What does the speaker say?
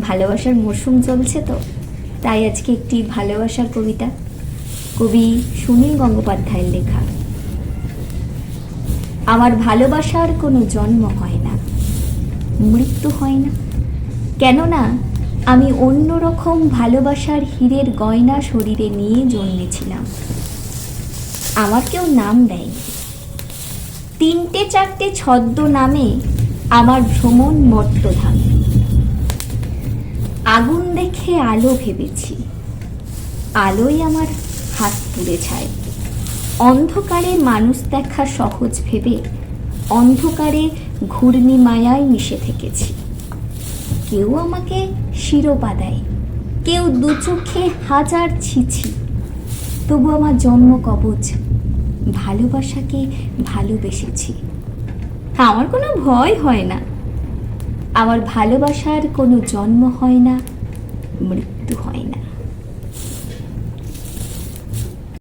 ভালোবাসার মরশুম চলছে তো, তাই আজকে একটি ভালোবাসার কবিতা, কবি সুনীল গঙ্গোপাধ্যায়ের লেখা। আমার ভালোবাসার কোনো জন্ম হয় না, মৃত্যু হয় না, কেননা আমি অন্যরকম ভালোবাসার হীরের গয়না শরীরে নিয়ে জন্মেছিলাম। আমার কেউ নাম দেয়নি, 3-4টে ছদ্ম নামে আমার ভ্রমণ মর্তধাম। আগুন দেখে আলো ভেবেছি, আলোই আমার হাত পুড়ে যায়। অন্ধকারে মানুষ দেখা সহজ ভেবে অন্ধকারে ঘূর্ণি মায়ায় মিশে থেকেছি। কেউ আমাকে শিরোপা দেয়, কেউ দু চোখে হাজার ছিছি, তবু আমার জন্ম কবচ, ভালোবাসাকে ভালোবেসেছি। আমার কোনো ভয় হয় না, আমার ভালোবাসার কোনো জন্ম হয় না, মৃত্যু হয় না।